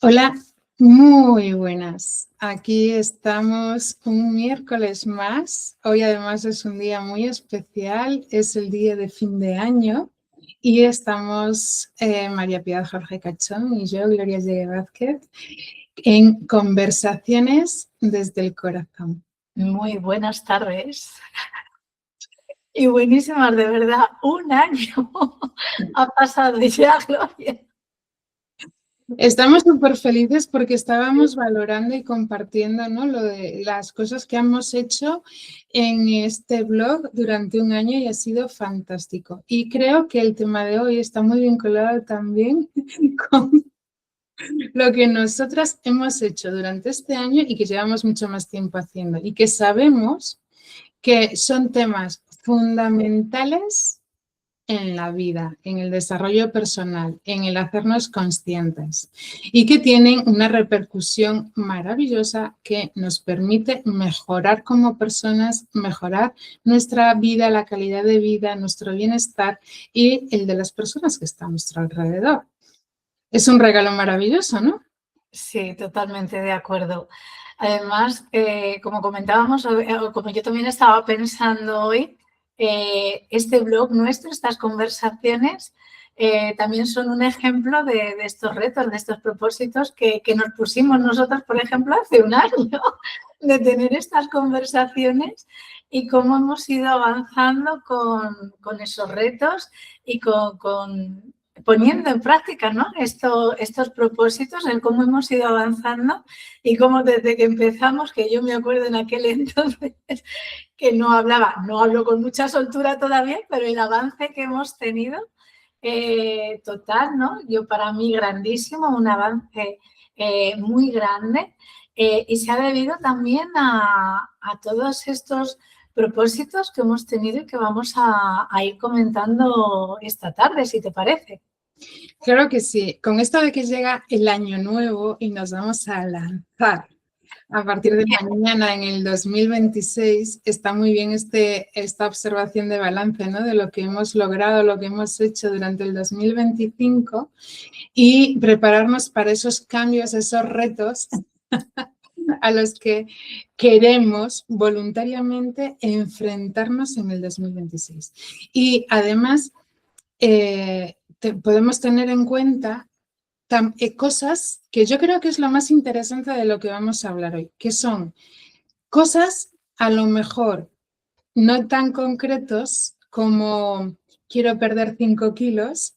Hola, muy buenas. Aquí estamos un miércoles más. Hoy además es un día muy especial, es el día de fin de año y estamos María Piedad Jorge Cachón y yo, Gloria Llegue Vázquez, en Conversaciones desde el Corazón. Muy buenas tardes. Y buenísimas, de verdad, un año ha pasado ya, Gloria. Estamos súper felices porque estábamos valorando y compartiendo, ¿no?, lo de las cosas que hemos hecho en este blog durante un año y ha sido fantástico. Y creo que el tema de hoy está muy vinculado también con lo que nosotras hemos hecho durante este año y que llevamos mucho más tiempo haciendo y que sabemos que son temas fundamentales en la vida, en el desarrollo personal, en el hacernos conscientes y que tienen una repercusión maravillosa que nos permite mejorar como personas, mejorar nuestra vida, la calidad de vida, nuestro bienestar y el de las personas que están a nuestro alrededor. Es un regalo maravilloso, ¿no? Sí, totalmente de acuerdo. Además, como comentábamos, o como yo también estaba pensando hoy, este blog nuestro, estas conversaciones, también son un ejemplo de estos retos, de estos propósitos que nos pusimos nosotros, por ejemplo, hace un año, de tener estas conversaciones y cómo hemos ido avanzando con esos retos y poniendo en práctica, ¿no?, estos propósitos, en cómo hemos ido avanzando y cómo desde que empezamos, que yo me acuerdo en aquel entonces que no hablo con mucha soltura todavía, pero el avance que hemos tenido, total, ¿no? Yo para mí grandísimo, un avance muy grande y se ha debido también a todos estos propósitos que hemos tenido y que vamos a ir comentando esta tarde, si te parece. Claro que sí. Con esto de que llega el año nuevo y nos vamos a lanzar a partir de mañana en el 2026, está muy bien esta observación de balance, ¿no?, de lo que hemos logrado, lo que hemos hecho durante el 2025 y prepararnos para esos cambios, esos retos a los que queremos voluntariamente enfrentarnos en el 2026. Y además, podemos tener en cuenta cosas que yo creo que es lo más interesante de lo que vamos a hablar hoy, que son cosas a lo mejor no tan concretos como quiero perder 5 kilos,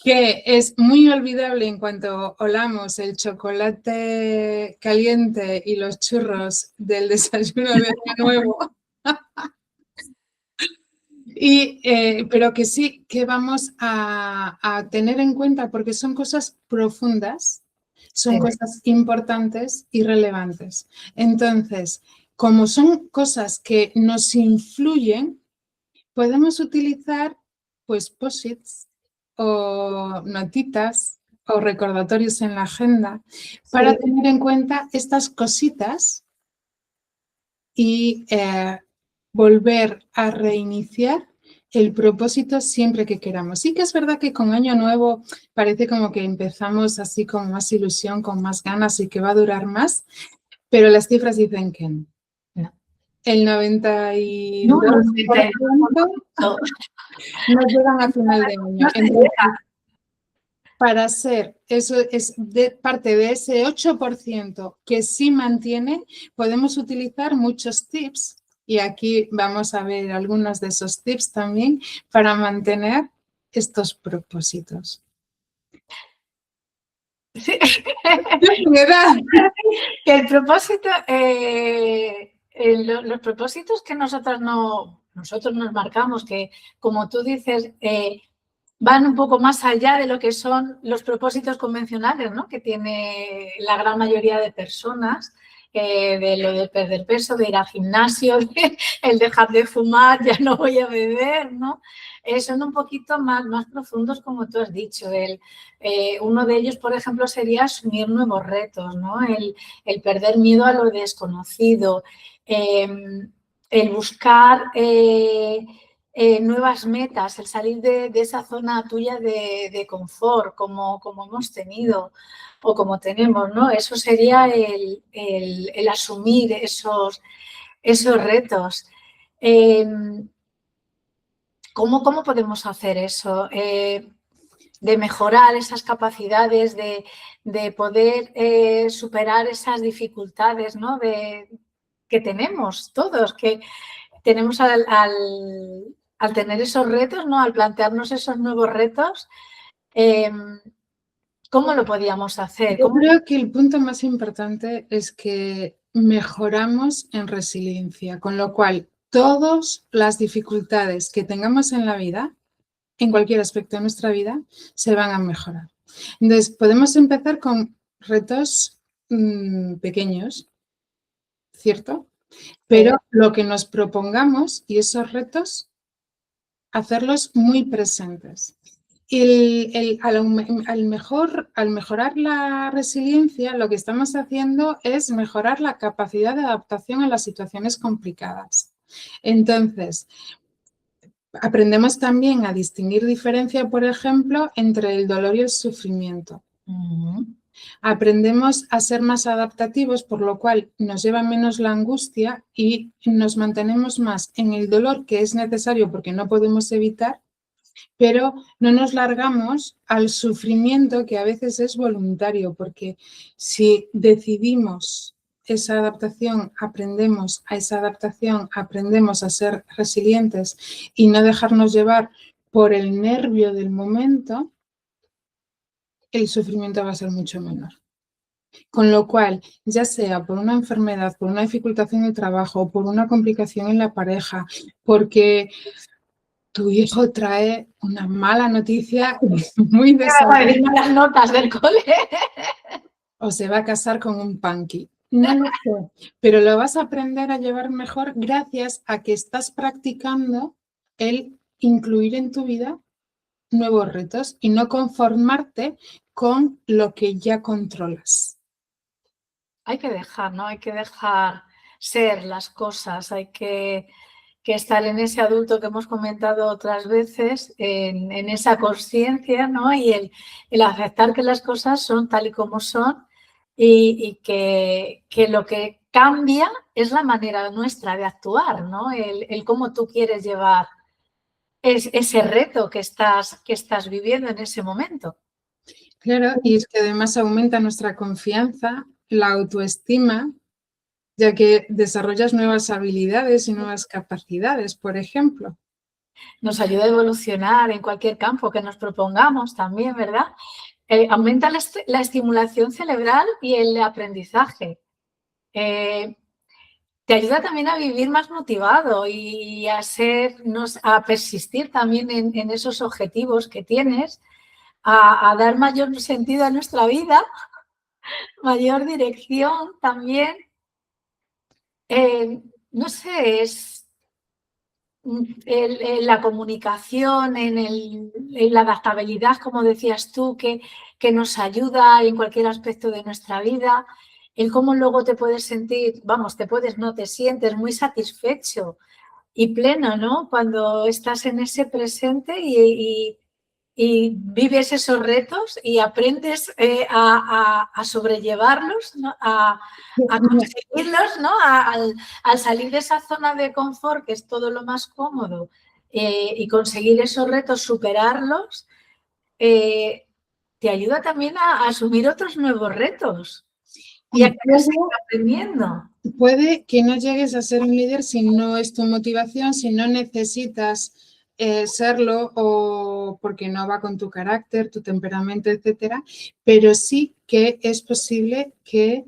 que es muy olvidable en cuanto olamos el chocolate caliente y los churros del desayuno de Año Nuevo. Pero que sí que vamos a tener en cuenta porque son cosas profundas, son cosas importantes y relevantes. Entonces, como son cosas que nos influyen, podemos utilizar pues post-its o notitas o recordatorios en la agenda para tener en cuenta estas cositas y volver a reiniciar el propósito siempre que queramos. Sí que es verdad que con Año Nuevo parece como que empezamos así con más ilusión, con más ganas y que va a durar más, pero las cifras dicen que no. No. El 92% no llegan a final de año. Entonces, para ser, eso es parte de ese 8% que sí mantiene, podemos utilizar muchos tips. Y aquí vamos a ver algunos de esos tips también para mantener estos propósitos. Sí. ¿Verdad? Que el propósito, los propósitos que nosotros nos marcamos, que como tú dices, van un poco más allá de lo que son los propósitos convencionales, ¿no?, que tiene la gran mayoría de personas, de lo de perder peso, de ir al gimnasio, el dejar de fumar, ya no voy a beber, ¿no? Son un poquito más profundos, como tú has dicho. Uno de ellos, por ejemplo, sería asumir nuevos retos, ¿no? El perder miedo a lo desconocido, el buscar nuevas metas, el salir de esa zona tuya de confort, como hemos tenido o como tenemos, ¿no? Eso sería el asumir esos retos. ¿Cómo podemos hacer eso? De mejorar esas capacidades, de poder superar esas dificultades, ¿no? Que tenemos todos, que tenemos al tener esos retos, ¿no? Al plantearnos esos nuevos retos, ¿cómo lo podíamos hacer? Yo creo que el punto más importante es que mejoramos en resiliencia, con lo cual todas las dificultades que tengamos en la vida, en cualquier aspecto de nuestra vida, se van a mejorar. Entonces, podemos empezar con retos pequeños, ¿cierto? Pero lo que nos propongamos y esos retos, hacerlos muy presentes. Al mejorar la resiliencia, lo que estamos haciendo es mejorar la capacidad de adaptación a las situaciones complicadas. Entonces, aprendemos también a distinguir diferencia, por ejemplo, entre el dolor y el sufrimiento. Aprendemos a ser más adaptativos, por lo cual nos lleva menos la angustia y nos mantenemos más en el dolor, que es necesario porque no podemos evitar, pero no nos largamos al sufrimiento, que a veces es voluntario, porque si decidimos esa adaptación, aprendemos a esa adaptación, aprendemos a ser resilientes y no dejarnos llevar por el nervio del momento, el sufrimiento va a ser mucho menor. Con lo cual, ya sea por una enfermedad, por una dificultad en el trabajo, por una complicación en la pareja, porque tu hijo trae una mala noticia muy desagradable, las notas del cole, o se va a casar con un punky. No lo sé, pero lo vas a aprender a llevar mejor gracias a que estás practicando el incluir en tu vida nuevos retos y no conformarte con lo que ya controlas. Hay que dejar, ¿no? Hay que dejar ser las cosas, hay que estar en ese adulto que hemos comentado otras veces, en esa conciencia, ¿no? Y el aceptar que las cosas son tal y como son y que lo que cambia es la manera nuestra de actuar, ¿no? El cómo tú quieres llevar ese reto que estás viviendo en ese momento. Claro, y es que además aumenta nuestra confianza, la autoestima, ya que desarrollas nuevas habilidades y nuevas capacidades, por ejemplo. Nos ayuda a evolucionar en cualquier campo que nos propongamos también, ¿verdad? Aumenta la estimulación cerebral y el aprendizaje. Te ayuda también a vivir más motivado y a persistir también en esos objetivos que tienes, a dar mayor sentido a nuestra vida, mayor dirección también. No sé, es la comunicación, en la adaptabilidad, como decías tú, que nos ayuda en cualquier aspecto de nuestra vida, el cómo luego te puedes sentir, no te sientes muy satisfecho y pleno, ¿no? Cuando estás en ese presente y vives esos retos y aprendes a sobrellevarlos, ¿no? a conseguirlos, ¿no? Al salir de esa zona de confort, que es todo lo más cómodo, y conseguir esos retos, superarlos, te ayuda también a asumir otros nuevos retos y a seguir aprendiendo. Puede que no llegues a ser un líder si no es tu motivación, si no necesitas serlo o porque no va con tu carácter, tu temperamento, etcétera, pero sí que es posible que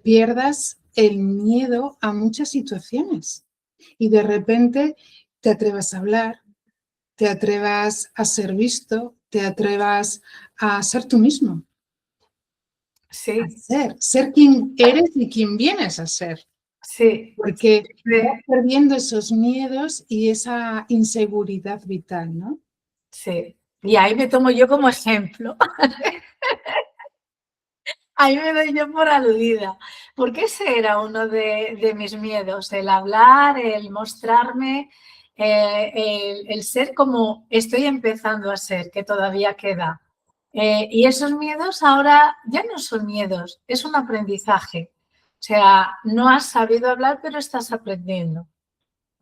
pierdas el miedo a muchas situaciones y de repente te atrevas a hablar, te atrevas a ser visto, te atrevas a ser tú mismo. Sí. Ser quien eres y quien vienes a ser. Sí. Porque vas perdiendo esos miedos y esa inseguridad vital, ¿no? Sí. Y ahí me tomo yo como ejemplo. Ahí me doy yo por aludida, porque ese era uno de mis miedos, el hablar, el mostrarme, el ser como estoy empezando a ser, que todavía queda. Y esos miedos ahora ya no son miedos, es un aprendizaje. O sea, no has sabido hablar, pero estás aprendiendo.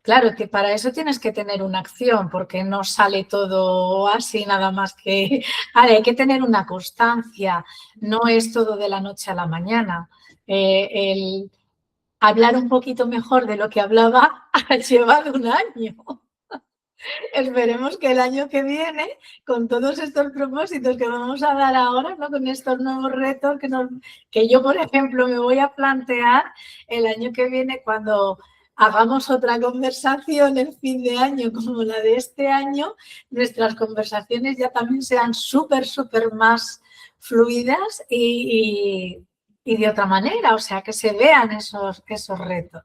Claro que para eso tienes que tener una acción, porque no sale todo así nada más que... Vale, hay que tener una constancia, no es todo de la noche a la mañana. El hablar un poquito mejor de lo que hablaba ha llevado un año. Esperemos que el año que viene, con todos estos propósitos que vamos a dar ahora, ¿no? Con estos nuevos retos que yo, por ejemplo, me voy a plantear el año que viene cuando hagamos otra conversación en fin de año como la de este año, nuestras conversaciones ya también sean súper más fluidas y de otra manera, o sea, que se vean esos retos.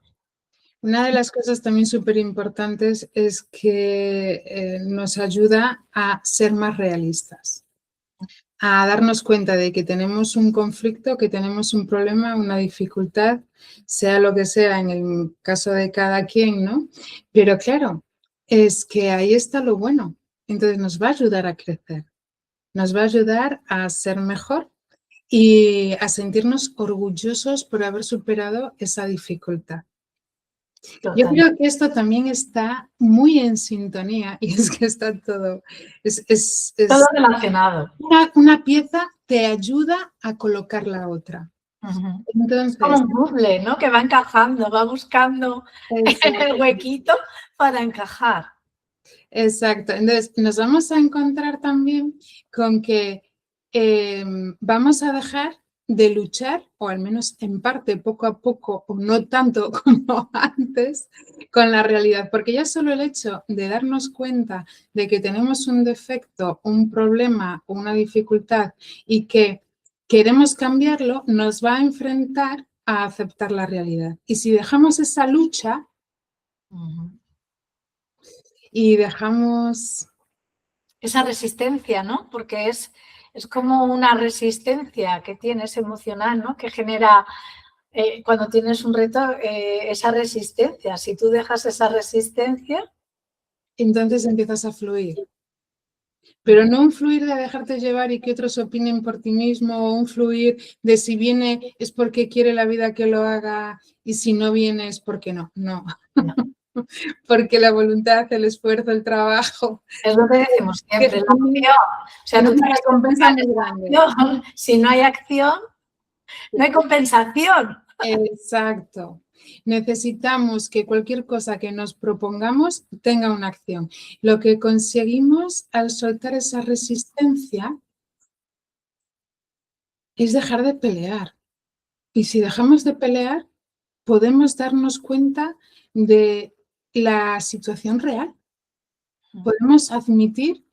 Una de las cosas también súper importantes es que nos ayuda a ser más realistas, a darnos cuenta de que tenemos un conflicto, que tenemos un problema, una dificultad, sea lo que sea en el caso de cada quien, ¿no? Pero claro, es que ahí está lo bueno. Entonces nos va a ayudar a crecer, nos va a ayudar a ser mejor y a sentirnos orgullosos por haber superado esa dificultad. Total. Yo creo que esto también está muy en sintonía y es que está todo, todo relacionado. Una pieza te ayuda a colocar la otra. Uh-huh. Entonces, es como un puzzle, ¿no? Que va encajando, va buscando el huequito para encajar. Exacto. Entonces, nos vamos a encontrar también con que vamos a dejar de luchar, o al menos en parte, poco a poco, o no tanto como antes, con la realidad. Porque ya solo el hecho de darnos cuenta de que tenemos un defecto, un problema o una dificultad y que queremos cambiarlo, nos va a enfrentar a aceptar la realidad. Y si dejamos esa lucha y dejamos... esa resistencia, ¿no? Porque es como una resistencia que tienes emocional, ¿no? Que genera, cuando tienes un reto, esa resistencia. Si tú dejas esa resistencia... Entonces empiezas a fluir. Pero no un fluir de dejarte llevar y que otros opinen por ti mismo, o un fluir de si viene es porque quiere la vida que lo haga y si no viene es porque no. No. Porque la voluntad, el esfuerzo, el trabajo. Es lo que decimos siempre, la acción. O sea, tú tienes recompensa muy grande. Si no hay acción, no hay compensación. Exacto. Necesitamos que cualquier cosa que nos propongamos tenga una acción. Lo que conseguimos al soltar esa resistencia es dejar de pelear. Y si dejamos de pelear, podemos darnos cuenta de la situación real. Podemos admitir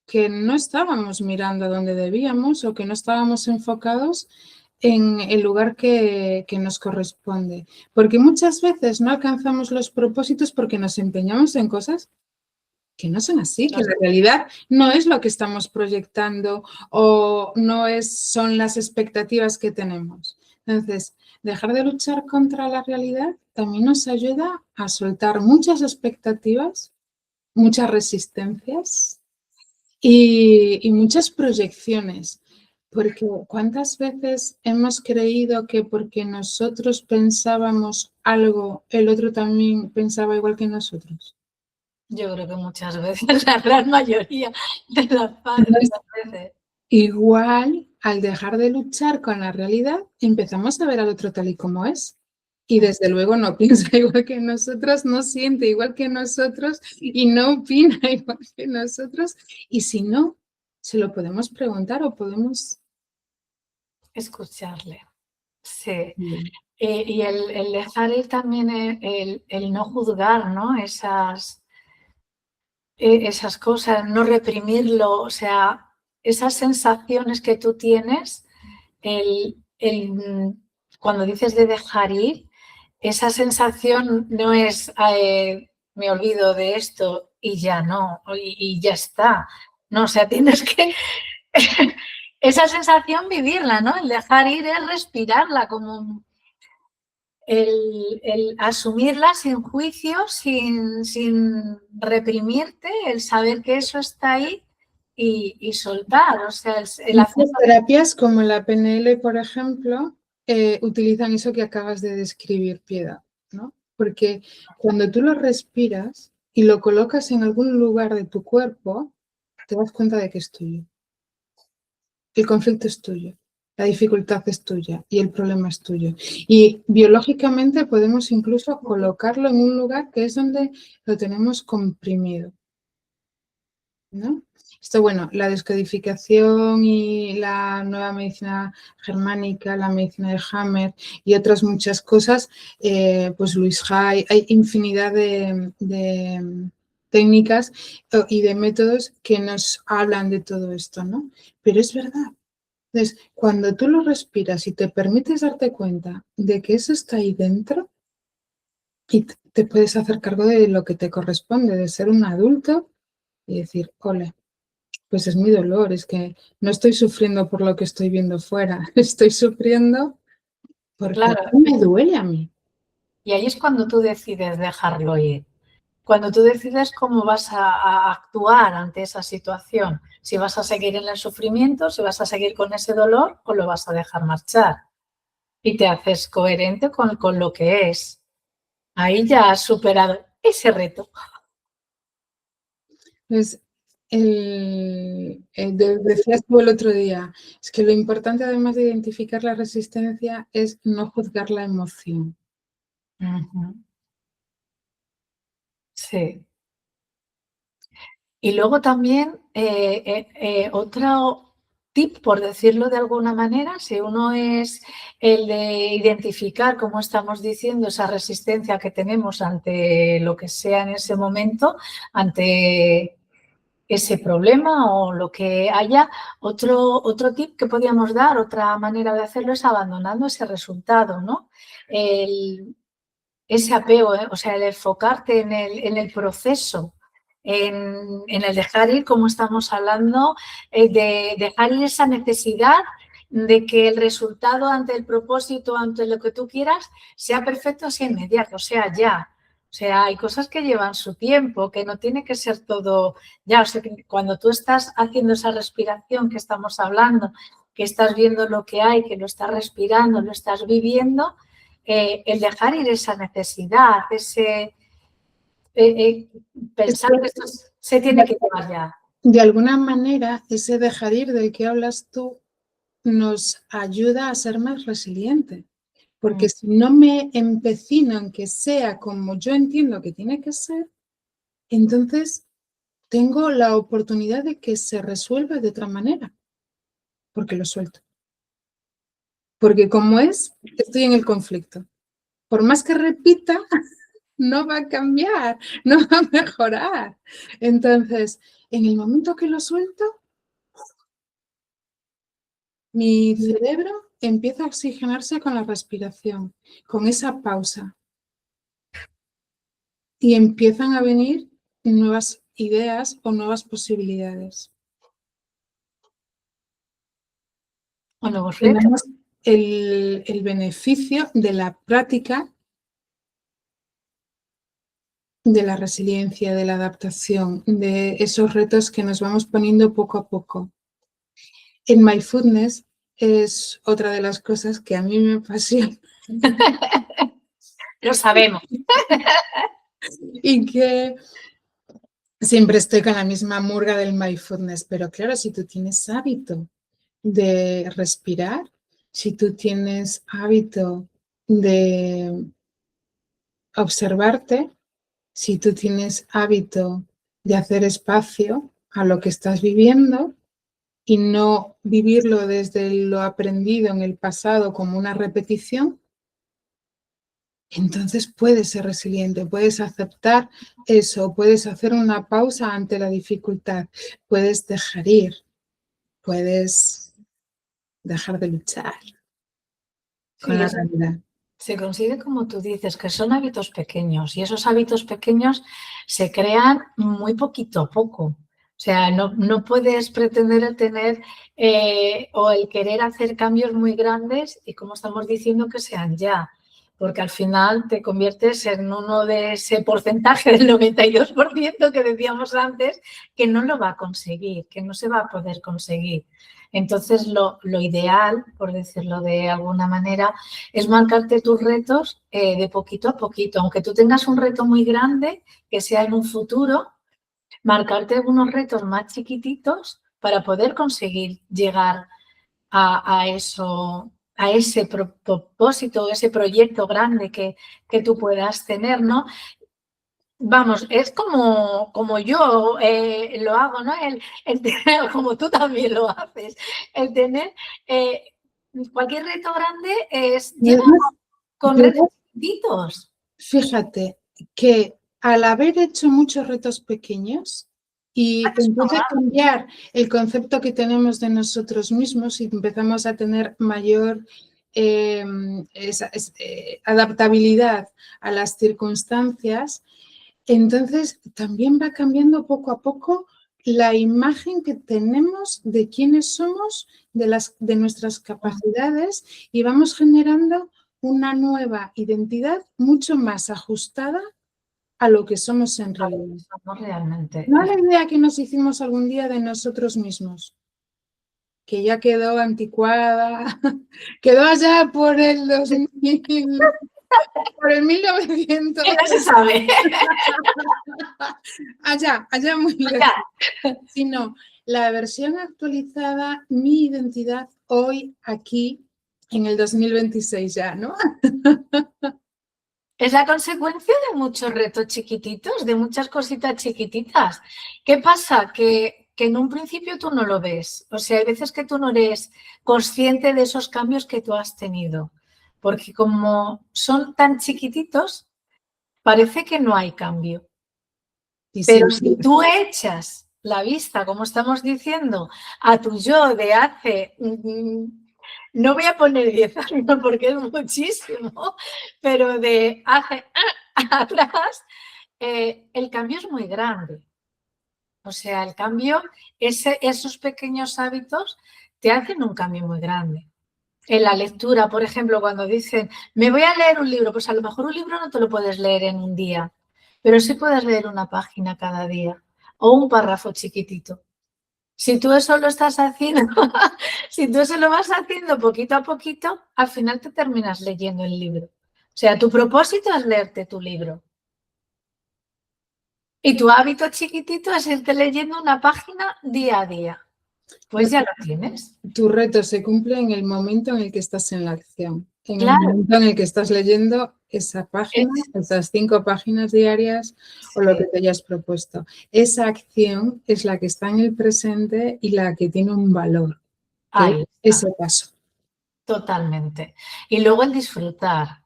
que no estábamos mirando donde debíamos o que no estábamos enfocados en el lugar que nos corresponde. Porque muchas veces no alcanzamos los propósitos porque nos empeñamos en cosas que no son así, que la realidad no es lo que estamos proyectando o no son las expectativas que tenemos. Entonces, dejar de luchar contra la realidad también nos ayuda a soltar muchas expectativas, muchas resistencias y muchas proyecciones. Porque ¿cuántas veces hemos creído que porque nosotros pensábamos algo, el otro también pensaba igual que nosotros? Yo creo que muchas veces, la gran mayoría de las veces. Igual, al dejar de luchar con la realidad, empezamos a ver al otro tal y como es. Y desde luego no piensa igual que nosotros, no siente igual que nosotros y no opina igual que nosotros. Y si no, se lo podemos preguntar o podemos... escucharle. Sí. Y el dejar ir también, el no juzgar, ¿no? Esas cosas, no reprimirlo, o sea, esas sensaciones que tú tienes, cuando dices de dejar ir, esa sensación no es me olvido de esto y ya no, y ya está. No, o sea, tienes que esa sensación vivirla, ¿no? El dejar ir es respirarla como el asumirla sin juicio, sin reprimirte, el saber que eso está ahí y soltar. O sea, el hacer... Muchas terapias como la PNL, por ejemplo, utilizan eso que acabas de describir, Piedad, ¿no? Porque cuando tú lo respiras y lo colocas en algún lugar de tu cuerpo, te das cuenta de que es tuyo. El conflicto es tuyo, la dificultad es tuya y el problema es tuyo. Y biológicamente podemos incluso colocarlo en un lugar que es donde lo tenemos comprimido, ¿no? Esto, bueno, la descodificación y la nueva medicina germánica, la medicina de Hammer y otras muchas cosas, pues Louise Hay, hay infinidad de técnicas y de métodos que nos hablan de todo esto, ¿no? Pero es verdad. Entonces, cuando tú lo respiras y te permites darte cuenta de que eso está ahí dentro y te puedes hacer cargo de lo que te corresponde, de ser un adulto y decir, ole, pues es mi dolor, es que no estoy sufriendo por lo que estoy viendo fuera, estoy sufriendo porque Claro, me duele a mí. y ahí es cuando tú decides dejarlo ir. Cuando tú decides cómo vas a actuar ante esa situación, si vas a seguir en el sufrimiento, si vas a seguir con ese dolor o lo vas a dejar marchar. Y te haces coherente con lo que es. Ahí ya has superado ese reto. Pues decías tú el otro día, es que lo importante además de identificar la resistencia es no juzgar la emoción. Uh-huh. Sí. Y luego también otro tip, por decirlo de alguna manera, si uno es el de identificar, como estamos diciendo, esa resistencia que tenemos ante lo que sea en ese momento, ante ese problema o lo que haya, otro tip que podríamos dar, otra manera de hacerlo es abandonando ese resultado, ¿no? Ese apego, o sea, el enfocarte en el proceso, en el dejar ir, como estamos hablando, de dejar ir esa necesidad de que el resultado ante el propósito, ante lo que tú quieras, sea perfecto, sea inmediato, sea ya. O sea, hay cosas que llevan su tiempo, que no tiene que ser todo ya. O sea, que cuando tú estás haciendo esa respiración que estamos hablando, que estás viendo lo que hay, que lo estás respirando, lo estás viviendo, el dejar ir esa necesidad, ese pensar que esto se tiene que llevar ya. De alguna manera, ese dejar ir del que hablas tú nos ayuda a ser más resilientes. Porque si no me empecino en que sea como yo entiendo que tiene que ser, entonces tengo la oportunidad de que se resuelva de otra manera, porque lo suelto. Porque como es, estoy en el conflicto. Por más que repita, no va a cambiar, no va a mejorar. Entonces, en el momento que lo suelto, mi cerebro empieza a oxigenarse con la respiración, con esa pausa. Y empiezan a venir nuevas ideas o nuevas posibilidades. O nuevos retos. Tenemos el beneficio de la práctica, de la resiliencia, de la adaptación, de esos retos que nos vamos poniendo poco a poco. En Mindfulness es otra de las cosas que a mí me apasiona. Lo sabemos. Y que siempre estoy con la misma murga del mindfulness, pero claro, si tú tienes hábito de respirar, si tú tienes hábito de observarte, si tú tienes hábito de hacer espacio a lo que estás viviendo y no vivirlo desde lo aprendido en el pasado como una repetición, entonces puedes ser resiliente, puedes aceptar eso, puedes hacer una pausa ante la dificultad, puedes dejar ir, puedes dejar de luchar con la realidad. Se consigue, como tú dices, que son hábitos pequeños y esos hábitos pequeños se crean muy poquito a poco. O sea, no puedes pretender el tener o el querer hacer cambios muy grandes y, como estamos diciendo, que sean ya. porque al final te conviertes en uno de ese porcentaje del 92% que decíamos antes, que no lo va a conseguir, que no se va a poder conseguir. Entonces, lo ideal, por decirlo de alguna manera, es marcarte tus retos de poquito a poquito. Aunque tú tengas un reto muy grande, que sea en un futuro, marcarte unos retos más chiquititos para poder conseguir llegar a eso, a ese propósito, ese proyecto grande que tú puedas tener, ¿no? Vamos, es como yo lo hago, ¿no? El tener, como tú también lo haces, el tener cualquier reto grande es lleva con retos chiquititos. Fíjate que al haber hecho muchos retos pequeños y empieza a cambiar el concepto que tenemos de nosotros mismos y empezamos a tener mayor adaptabilidad a las circunstancias, entonces también va cambiando poco a poco la imagen que tenemos de quiénes somos, de nuestras capacidades, y vamos generando una nueva identidad mucho más ajustada a lo que somos en realidad. Somos realmente. No la idea que nos hicimos algún día de nosotros mismos, que ya quedó anticuada, quedó allá por el 2000, por el 1900. No se sabe. Allá muy lejos. Sino la versión actualizada, mi identidad hoy, aquí, en el 2026 ya, ¿no? Es la consecuencia de muchos retos chiquititos, de muchas cositas chiquititas. ¿Qué pasa? Que en un principio tú no lo ves. O sea, hay veces que tú no eres consciente de esos cambios que tú has tenido. Porque como son tan chiquititos, parece que no hay cambio. Pero si tú echas la vista, como estamos diciendo, a tu yo de hace... No voy a poner 10 años porque es muchísimo, pero de hace atrás, el cambio es muy grande. O sea, el cambio, esos pequeños hábitos te hacen un cambio muy grande. En la lectura, por ejemplo, cuando dicen, me voy a leer un libro, pues a lo mejor un libro no te lo puedes leer en un día, pero sí puedes leer una página cada día o un párrafo chiquitito. Si tú eso lo estás haciendo, si tú eso lo vas haciendo poquito a poquito, al final te terminas leyendo el libro. O sea, tu propósito es leerte tu libro. Y tu hábito chiquitito es irte leyendo una página día a día. Pues ya lo tienes. Tu reto se cumple en el momento en el que estás en la acción. En Claro. el momento en el que estás leyendo esa página, esas 5 páginas diarias o lo que te hayas propuesto. Esa acción es la que está en el presente y la que tiene un valor. Ese paso. Totalmente. Y luego el disfrutar.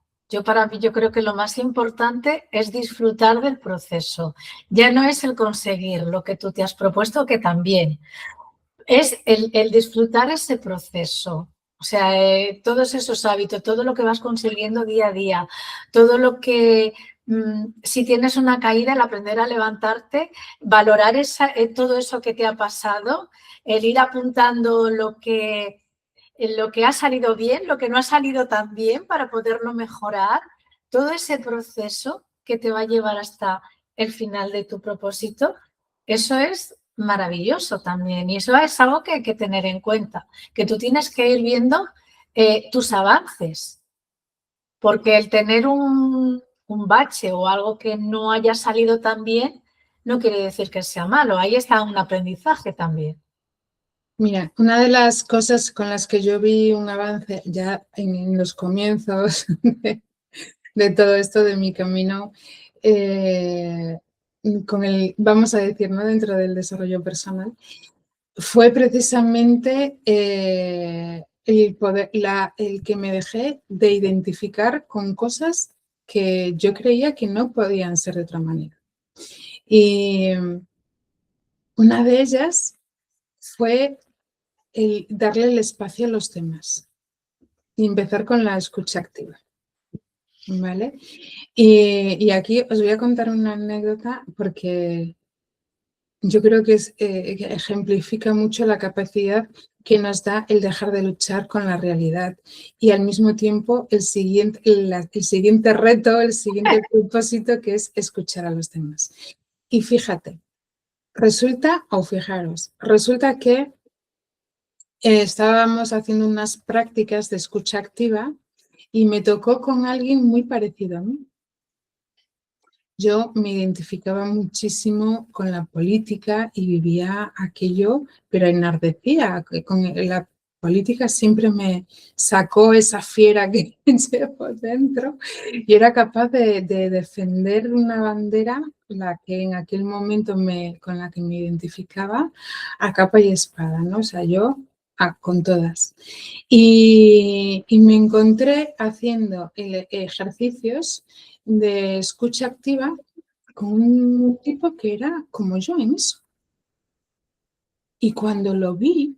Para mí, yo creo que lo más importante es disfrutar del proceso. Ya no es el conseguir lo que tú te has propuesto, que también. Es el disfrutar ese proceso. O sea, todos esos hábitos, todo lo que vas consiguiendo día a día, todo lo que, si tienes una caída, el aprender a levantarte, valorar todo eso que te ha pasado, el ir apuntando lo que ha salido bien, lo que no ha salido tan bien para poderlo mejorar, todo ese proceso que te va a llevar hasta el final de tu propósito, eso es maravilloso también y eso es algo que hay que tener en cuenta, que tú tienes que ir viendo tus avances, porque el tener un bache o algo que no haya salido tan bien no quiere decir que sea malo, ahí está un aprendizaje también. Mira, una de las cosas con las que yo vi un avance ya en los comienzos de todo esto de mi camino, vamos a decir, ¿no? Dentro del desarrollo personal, fue precisamente el que me dejé de identificar con cosas que yo creía que no podían ser de otra manera. Y una de ellas fue el darle el espacio a los demás y empezar con la escucha activa. ¿Vale? Y aquí os voy a contar una anécdota porque yo creo que ejemplifica mucho la capacidad que nos da el dejar de luchar con la realidad y al mismo tiempo el siguiente reto, el siguiente propósito, que es escuchar a los demás. Y fíjate, resulta que estábamos haciendo unas prácticas de escucha activa y me tocó con alguien muy parecido a mí. Yo me identificaba muchísimo con la política y vivía aquello, pero enardecía. Con la política siempre me sacó esa fiera que llevo dentro y era capaz de defender una bandera, la que en aquel momento con la que me identificaba, a capa y espada, ¿no? O sea, yo con todas. Y me encontré haciendo ejercicios de escucha activa con un tipo que era como yo en eso. Y cuando lo vi,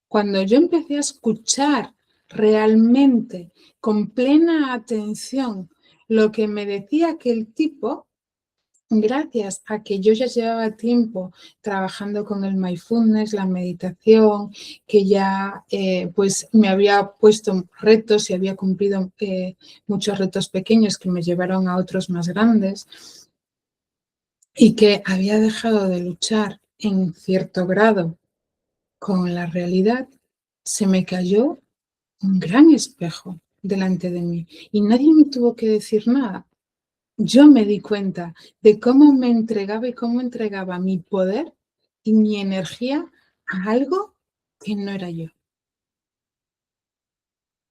cuando yo empecé a escuchar realmente con plena atención lo que me decía aquel tipo, gracias a que yo ya llevaba tiempo trabajando con el mindfulness, la meditación, que ya pues me había puesto retos y había cumplido muchos retos pequeños que me llevaron a otros más grandes y que había dejado de luchar en cierto grado con la realidad, se me cayó un gran espejo delante de mí y nadie me tuvo que decir nada. Yo me di cuenta de cómo me entregaba y cómo entregaba mi poder y mi energía a algo que no era yo.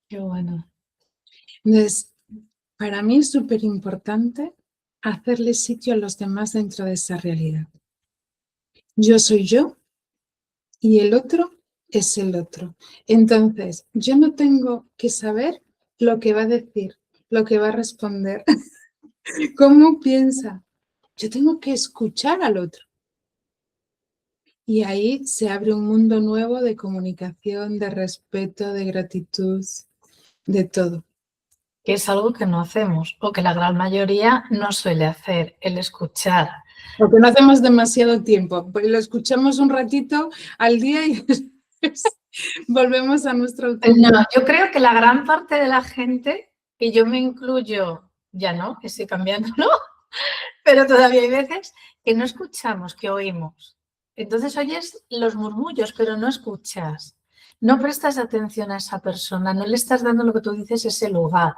Qué bueno. Entonces, para mí es súper importante hacerle sitio a los demás dentro de esa realidad. Yo soy yo y el otro es el otro. Entonces, yo no tengo que saber lo que va a decir, lo que va a responder, cómo piensa. Yo tengo que escuchar al otro. Y ahí se abre un mundo nuevo de comunicación, de respeto, de gratitud, de todo. Que es algo que no hacemos o que la gran mayoría no suele hacer, el escuchar. Porque no hacemos demasiado tiempo, pues lo escuchamos un ratito al día y después volvemos a nuestro automático. No, yo creo que la gran parte de la gente, y yo me incluyo, ya no, que estoy cambiando, ¿no? Pero todavía hay veces que no escuchamos, que oímos. Entonces oyes los murmullos, pero no escuchas. No prestas atención a esa persona, no le estás dando lo que tú dices ese lugar.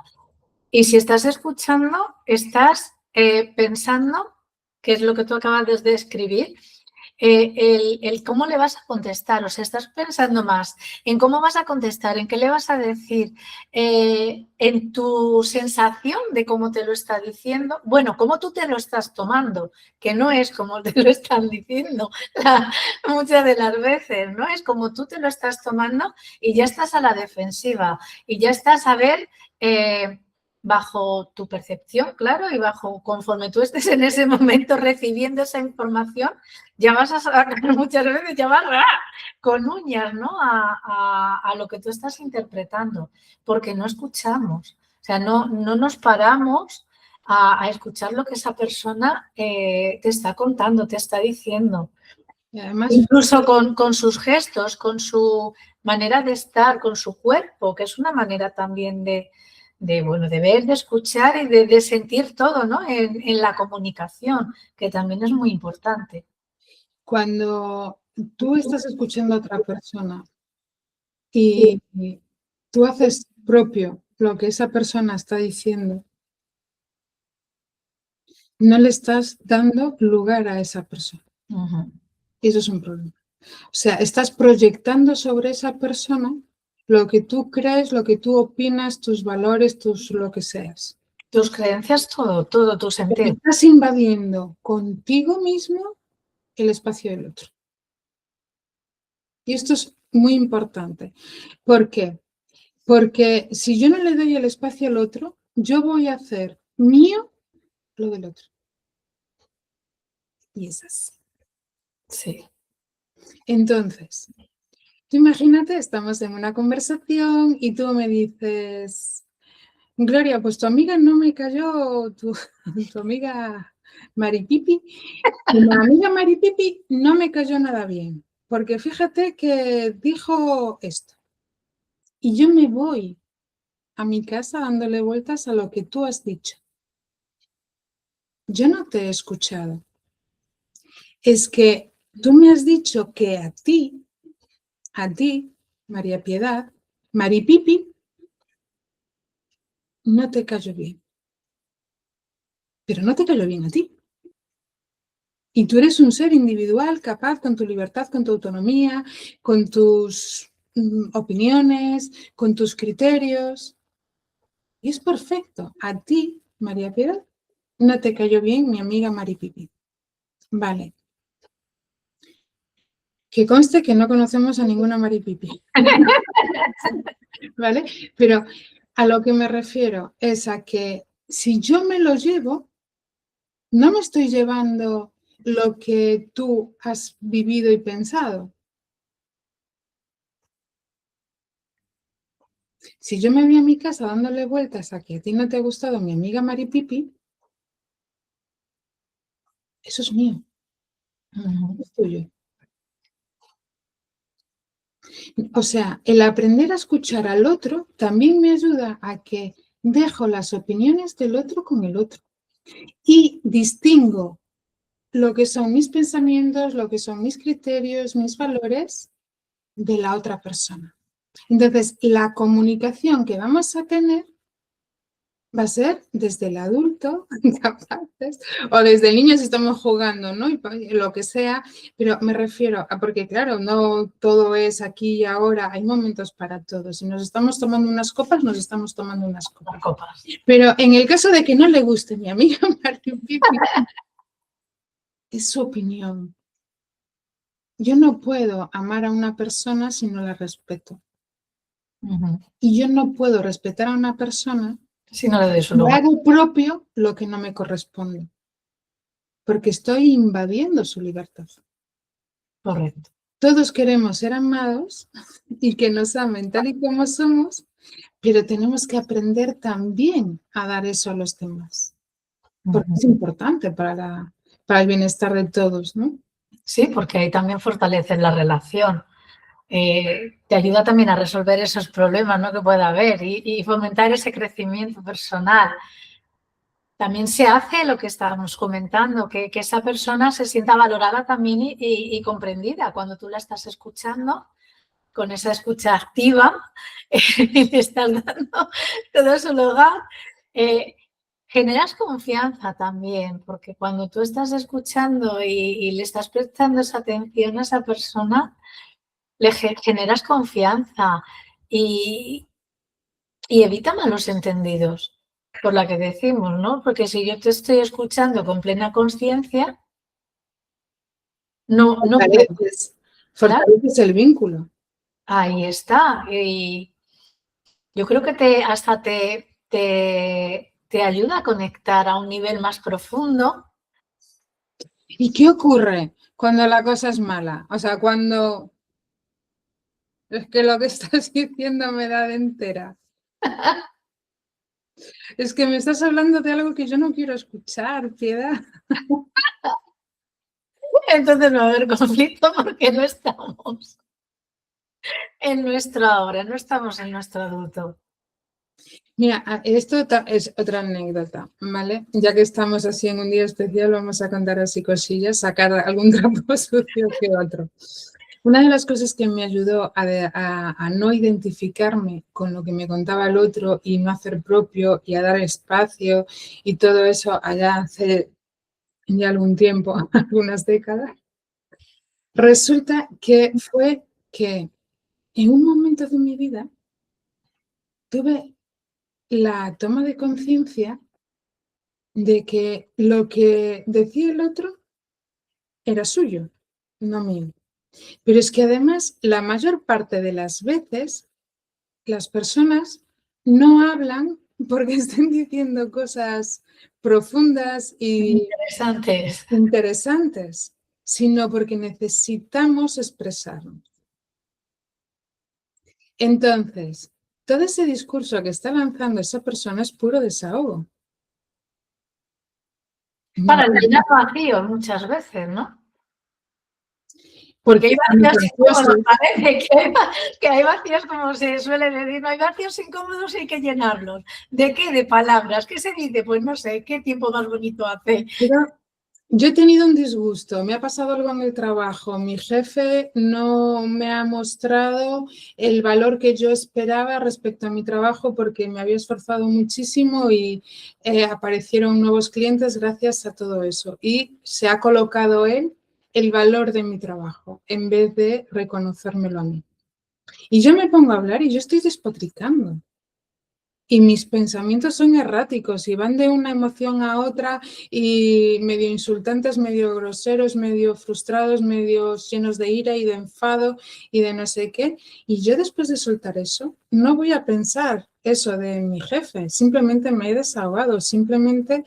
Y si estás escuchando, estás pensando, que es lo que tú acabas de escribir, el cómo le vas a contestar. O sea, estás pensando más en cómo vas a contestar, en qué le vas a decir, en tu sensación de cómo te lo está diciendo. Bueno, cómo tú te lo estás tomando, que no es como te lo están diciendo muchas de las veces, ¿no? Es como tú te lo estás tomando y ya estás a la defensiva y ya estás a ver... bajo tu percepción, claro, y conforme tú estés en ese momento recibiendo esa información, ya vas a sacar muchas veces, ya vas con uñas, ¿no? A lo que tú estás interpretando, porque no escuchamos, o sea, no nos paramos a escuchar lo que esa persona te está contando, te está diciendo. Y además, incluso con sus gestos, con su manera de estar, con su cuerpo, que es una manera también de ver, de escuchar y de sentir todo, ¿no? En la comunicación, que también es muy importante. cuando tú estás escuchando a otra persona y tú haces propio lo que esa persona está diciendo, no le estás dando lugar a esa persona. Y eso es un problema. O sea, estás proyectando sobre esa persona lo que tú crees, lo que tú opinas, tus valores, lo que seas. Tus creencias, todo tu sentido. Estás invadiendo contigo mismo el espacio del otro. Y esto es muy importante. ¿Por qué? Porque si yo no le doy el espacio al otro, yo voy a hacer mío lo del otro. Y es así. Sí. Entonces, tú imagínate, estamos en una conversación y tú me dices, Gloria, pues tu amiga no me cayó, tu amiga Maripipi. Y mi amiga Maripipi no me cayó nada bien, porque fíjate que dijo esto. Y yo me voy a mi casa dándole vueltas a lo que tú has dicho. Yo no te he escuchado. Es que tú me has dicho que a ti, María Piedad, Maripipi, no te cayó bien. Pero no te cayó bien a ti. Y tú eres un ser individual, capaz, con tu libertad, con tu autonomía, con tus opiniones, con tus criterios. Y es perfecto. A ti, María Piedad, no te cayó bien mi amiga Maripipi. Vale. Que conste que no conocemos a ninguna Maripipi. ¿Vale? Pero a lo que me refiero es a que si yo me lo llevo, no me estoy llevando lo que tú has vivido y pensado. Si yo me voy a mi casa dándole vueltas a que a ti no te ha gustado mi amiga Maripipi, eso es mío, es tuyo. O sea, el aprender a escuchar al otro también me ayuda a que dejo las opiniones del otro con el otro y distingo lo que son mis pensamientos, lo que son mis criterios, mis valores de la otra persona. Entonces, la comunicación que vamos a tener va a ser desde el adulto, capaces, o desde el niño si estamos jugando, ¿no? Y lo que sea, pero me refiero a, porque claro, no todo es aquí y ahora, hay momentos para todo. Si nos estamos tomando unas copas, nos estamos tomando unas copas. Pero en el caso de que no le guste mi amiga Maripipi, es su opinión. Yo no puedo amar a una persona si no la respeto. Y yo no puedo respetar a una persona si no le doy su lugar. Hago propio lo que no me corresponde, porque estoy invadiendo su libertad. Correcto. Todos queremos ser amados y que nos amen tal y como somos, pero tenemos que aprender también a dar eso a los demás, porque es importante para el bienestar de todos, ¿no? Sí, porque ahí también fortaleces la relación. Te ayuda también a resolver esos problemas, ¿no?, que pueda haber y fomentar ese crecimiento personal. También se hace lo que estábamos comentando, que esa persona se sienta valorada también y comprendida cuando tú la estás escuchando, con esa escucha activa, y le estás dando todo su lugar. Generas confianza también, porque cuando tú estás escuchando y le estás prestando esa atención a esa persona, le generas confianza y evita malos entendidos, por la que decimos, ¿no? Porque si yo te estoy escuchando con plena conciencia, no fortaleces el vínculo. Ahí está. Y yo creo que hasta te ayuda a conectar a un nivel más profundo. ¿Y qué ocurre cuando la cosa es mala? O sea, cuando es que lo que estás diciendo me da de entera. Es que me estás hablando de algo que yo no quiero escuchar, Piedad. Entonces no va a haber conflicto porque no estamos en nuestro ahora, no estamos en nuestro adulto. Mira, esto es otra anécdota, ¿vale? Ya que estamos así en un día especial, vamos a contar así cosillas, sacar algún trapo sucio que otro. Una de las cosas que me ayudó a no identificarme con lo que me contaba el otro y no hacer propio y a dar espacio y todo eso allá hace ya algún tiempo, algunas décadas, resulta que fue que en un momento de mi vida tuve la toma de conciencia de que lo que decía el otro era suyo, no mío. Pero es que además la mayor parte de las veces las personas no hablan porque estén diciendo cosas profundas y interesantes, sino porque necesitamos expresarnos. Entonces, todo ese discurso que está lanzando esa persona es puro desahogo. Para llenar vacíos muchas veces, ¿no? Porque hay vacíos incómodos, parece que hay vacíos, como se suele decir, no hay vacíos incómodos y hay que llenarlos. ¿De qué? De palabras. ¿Qué se dice? Pues no sé, ¿qué tiempo más bonito hace? Yo he tenido un disgusto, me ha pasado algo en el trabajo, mi jefe no me ha mostrado el valor que yo esperaba respecto a mi trabajo porque me había esforzado muchísimo y aparecieron nuevos clientes gracias a todo eso. Y se ha colocado él el valor de mi trabajo en vez de reconocérmelo a mí. Y yo me pongo a hablar y yo estoy despotricando. Y mis pensamientos son erráticos y van de una emoción a otra y medio insultantes, medio groseros, medio frustrados, medio llenos de ira y de enfado y de no sé qué. Y yo después de soltar eso, no voy a pensar eso de mi jefe, simplemente me he desahogado, simplemente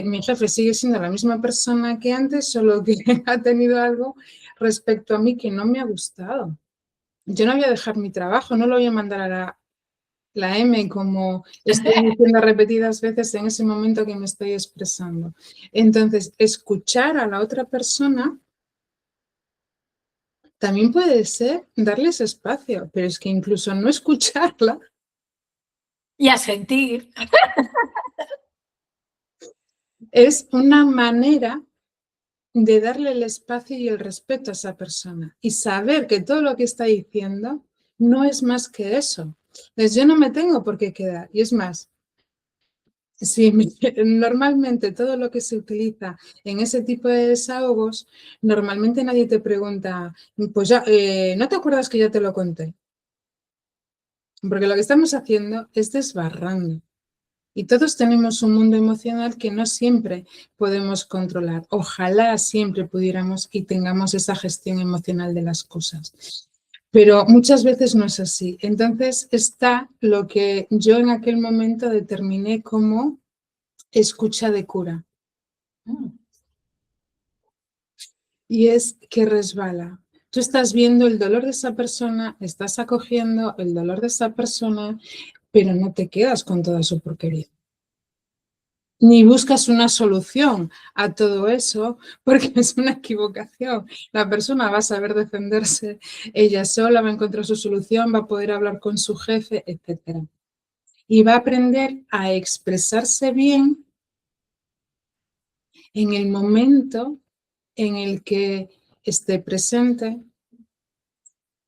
mi jefe sigue siendo la misma persona que antes, solo que ha tenido algo respecto a mí que no me ha gustado. Yo no voy a dejar mi trabajo, no lo voy a mandar a la M, como estoy diciendo repetidas veces en ese momento que me estoy expresando. Entonces, escuchar a la otra persona también puede ser darles espacio, pero es que incluso no escucharla. Y a sentir. Es una manera de darle el espacio y el respeto a esa persona y saber que todo lo que está diciendo no es más que eso. Entonces, yo no me tengo por qué quedar. Y es más, sí, normalmente todo lo que se utiliza en ese tipo de desahogos, normalmente nadie te pregunta, pues ya, ¿no te acuerdas que ya te lo conté? Porque lo que estamos haciendo es desbarrando. Y todos tenemos un mundo emocional que no siempre podemos controlar. Ojalá siempre pudiéramos y tengamos esa gestión emocional de las cosas. Pero muchas veces no es así. Entonces está lo que yo en aquel momento determiné como escucha de cura. Y es que resbala. Tú estás viendo el dolor de esa persona, estás acogiendo el dolor de esa persona, pero no te quedas con toda su porquería. Ni buscas una solución a todo eso, porque es una equivocación. La persona va a saber defenderse ella sola, va a encontrar su solución, va a poder hablar con su jefe, etc. Y va a aprender a expresarse bien en el momento en el que esté presente,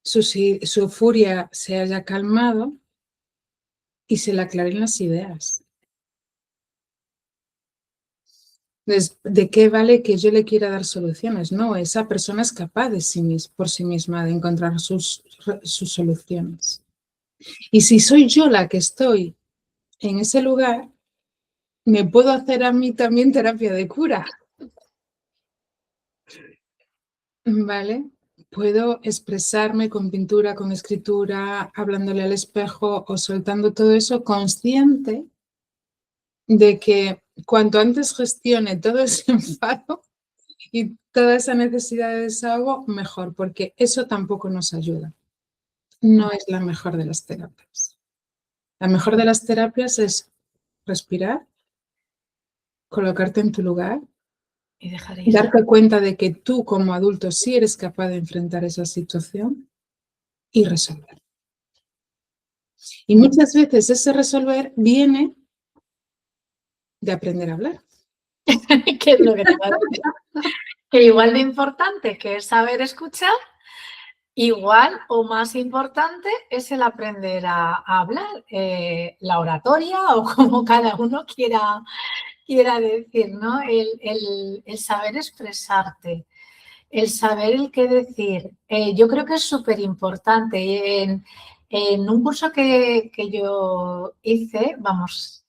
su furia se haya calmado y se le aclaren las ideas. ¿De qué vale que yo le quiera dar soluciones? No, esa persona es capaz de por sí misma de encontrar sus soluciones. Y si soy yo la que estoy en ese lugar, me puedo hacer a mí también terapia de cura. ¿Vale? Puedo expresarme con pintura, con escritura, hablándole al espejo o soltando todo eso consciente de que cuanto antes gestione todo ese enfado y toda esa necesidad de desahogo, mejor, porque eso tampoco nos ayuda. No es la mejor de las terapias. La mejor de las terapias es respirar, colocarte en tu lugar, Y dejar ir. darte cuenta de que tú como adulto sí eres capaz de enfrentar esa situación y resolver. Y muchas veces ese resolver viene de aprender a hablar. ¿Qué es lo que te parece? Que igual de importante que es saber escuchar, igual o más importante es el aprender a hablar, la oratoria o como cada uno quiera decir, ¿no? El saber expresarte, el saber el qué decir. Yo creo que es súper importante. En un curso que yo hice, vamos,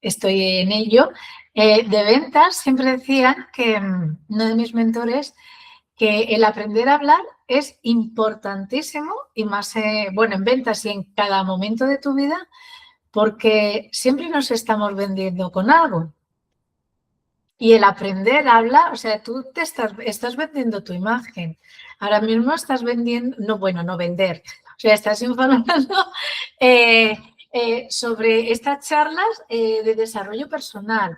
estoy en ello, de ventas, siempre decían que uno de mis mentores, que el aprender a hablar es importantísimo y más, bueno, en ventas y en cada momento de tu vida, porque siempre nos estamos vendiendo con algo. Y el aprender a hablar, o sea, tú te estás vendiendo tu imagen. Ahora mismo estás vendiendo, no, bueno, no vender, o sea, estás informando sobre estas charlas de desarrollo personal.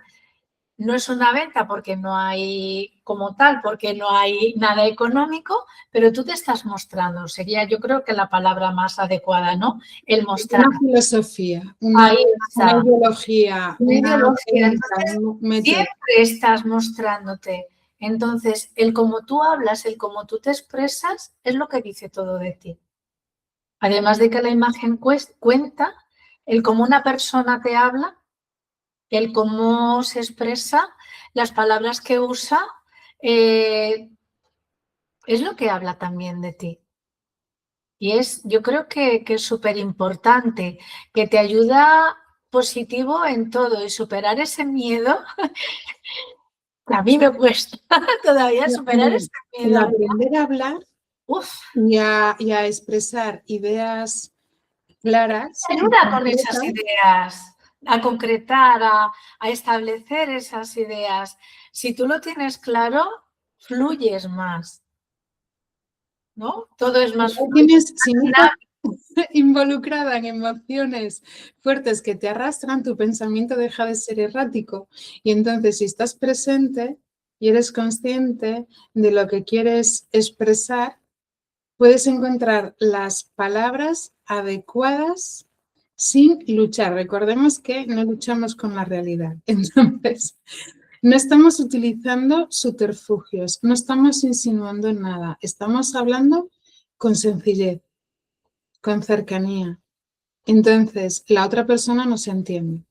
no es una venta porque no hay como tal, porque no hay nada económico, pero tú te estás mostrando. Sería, yo creo que la palabra más adecuada, ¿no? El mostrar. Una filosofía, Ahí una está. ideología, Una una ideología. técnica, Entonces, un método. siempre estás mostrándote. Entonces, el cómo tú hablas, el cómo tú te expresas, es lo que dice todo de ti. Además de que la imagen cuenta, el cómo una persona te habla, el cómo se expresa, las palabras que usa, eh, es lo que habla también de ti. Y yo creo que es súper importante, que te ayuda positivo en todo y superar ese miedo. A mí me cuesta todavía superar ese El miedo. aprender a hablar Uf, y a expresar ideas claras te y ayuda con esas concretas. ideas, a concretar, a establecer esas ideas. Si tú lo tienes claro, fluyes más, ¿no? Todo es más fluido. Si no estás involucrada en emociones fuertes que te arrastran, tu pensamiento deja de ser errático. Y entonces, si estás presente y eres consciente de lo que quieres expresar, puedes encontrar las palabras adecuadas sin luchar. Recordemos que no luchamos con la realidad. Entonces, no estamos utilizando subterfugios, no estamos insinuando nada, estamos hablando con sencillez, con cercanía. Entonces, la otra persona nos entiende.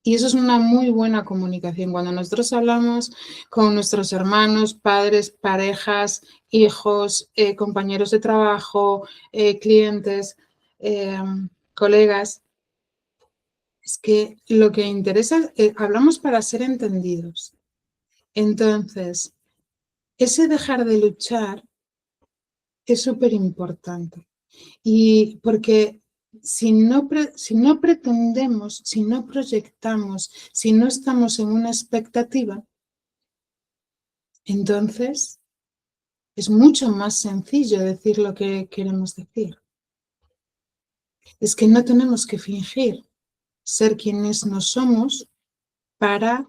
Y eso es una muy buena comunicación. Cuando nosotros hablamos con nuestros hermanos, padres, parejas, hijos, compañeros de trabajo, clientes, colegas, es que lo que interesa, hablamos para ser entendidos. Entonces, ese dejar de luchar es súper importante. Y porque si no pretendemos, si no proyectamos, si no estamos en una expectativa, entonces es mucho más sencillo decir lo que queremos decir. Es que no tenemos que fingir ser quienes no somos para...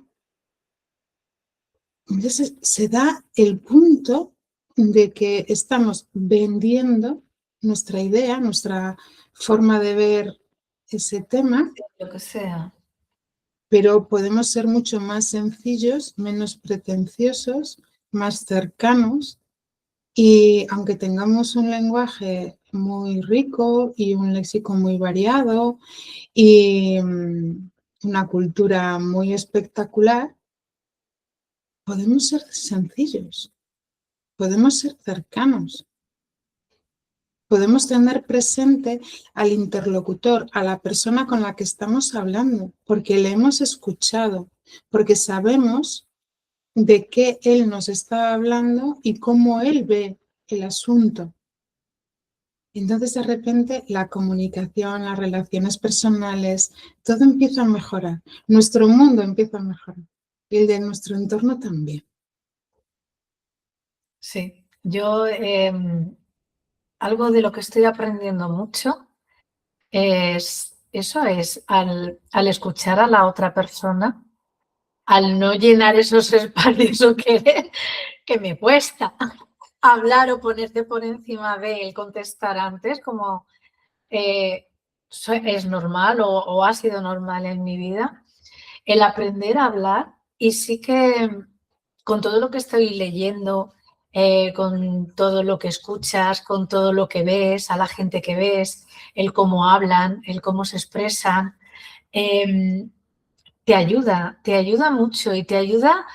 Entonces se da el punto de que estamos vendiendo nuestra idea, nuestra forma de ver ese tema, Lo que sea. pero podemos ser mucho más sencillos, menos pretenciosos, más cercanos y aunque tengamos un lenguaje muy rico y un léxico muy variado y una cultura muy espectacular, podemos ser sencillos, podemos ser cercanos. Podemos tener presente al interlocutor, a la persona con la que estamos hablando, porque le hemos escuchado, porque sabemos de qué él nos está hablando y cómo él ve el asunto. Entonces, de repente, la comunicación, las relaciones personales, todo empieza a mejorar. Nuestro mundo empieza a mejorar y el de nuestro entorno también. Sí, yo algo de lo que estoy aprendiendo mucho es eso, es al escuchar a la otra persona, al no llenar esos espacios o que me cuesta hablar o ponerte por encima de él, contestar antes, como es normal o ha sido normal en mi vida, el aprender a hablar y sí que con todo lo que estoy leyendo, con todo lo que escuchas, con todo lo que ves, a la gente que ves, el cómo hablan, el cómo se expresan, eh, te ayuda mucho y te ayuda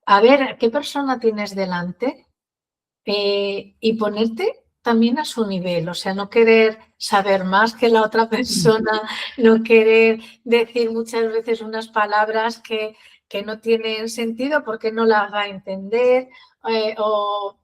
a ver qué persona tienes delante y ponerte también a su nivel, o sea, no querer saber más que la otra persona, no querer decir muchas veces unas palabras que no tienen sentido porque no las va a entender, o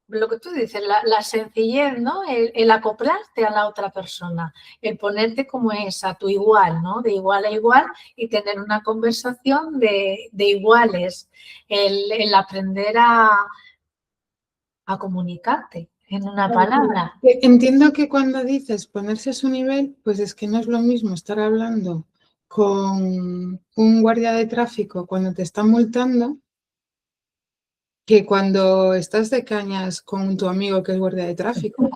lo que tú dices, la sencillez, ¿no? El acoplarte a la otra persona, el ponerte como es, a tu igual, ¿no? De igual a igual y tener una conversación de iguales, el aprender a comunicarte en una palabra. Entiendo que cuando dices ponerse a su nivel, pues es que no es lo mismo estar hablando con un guardia de tráfico cuando te está multando que cuando estás de cañas con tu amigo que es guardia de tráfico.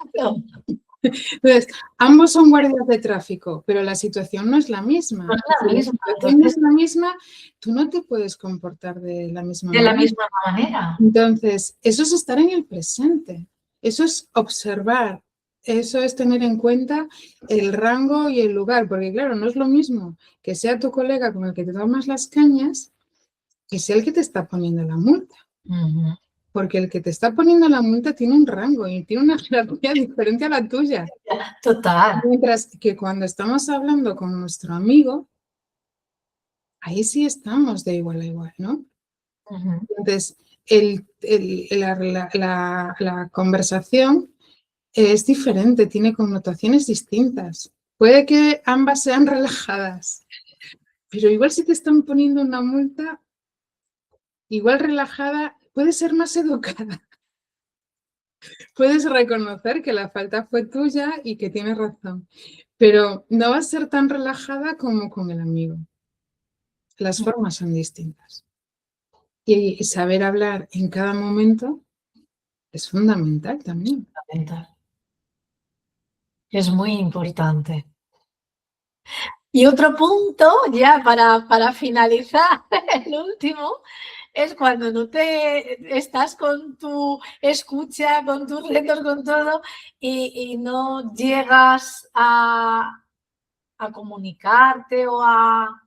Entonces, ambos son guardias de tráfico, pero la situación no es la misma. No es la Si la misma, situación no es la misma, tú no te puedes comportar de la misma de la manera. misma manera. Entonces, eso es estar en el presente, eso es observar, eso es tener en cuenta el rango y el lugar, porque claro, no es lo mismo que sea tu colega con el que te tomas las cañas que sea el que te está poniendo la multa. Ujú. Porque el que te está poniendo la multa tiene un rango y tiene una jerarquía diferente a la tuya. Total. Mientras que cuando estamos hablando con nuestro amigo, ahí sí estamos de igual a igual, ¿no? Ujú. Entonces, la conversación es diferente, tiene connotaciones distintas. Puede que ambas sean relajadas, pero igual si te están poniendo una multa, igual relajada, puede ser más educada. Puedes reconocer que la falta fue tuya y que tienes razón, pero no va a ser tan relajada como con el amigo. Las formas son distintas. Y saber hablar en cada momento es fundamental también. Es muy importante. Y otro punto, ya para finalizar, el último, es cuando no te estás con tu escucha, con tus retos, con todo, y no llegas a comunicarte o a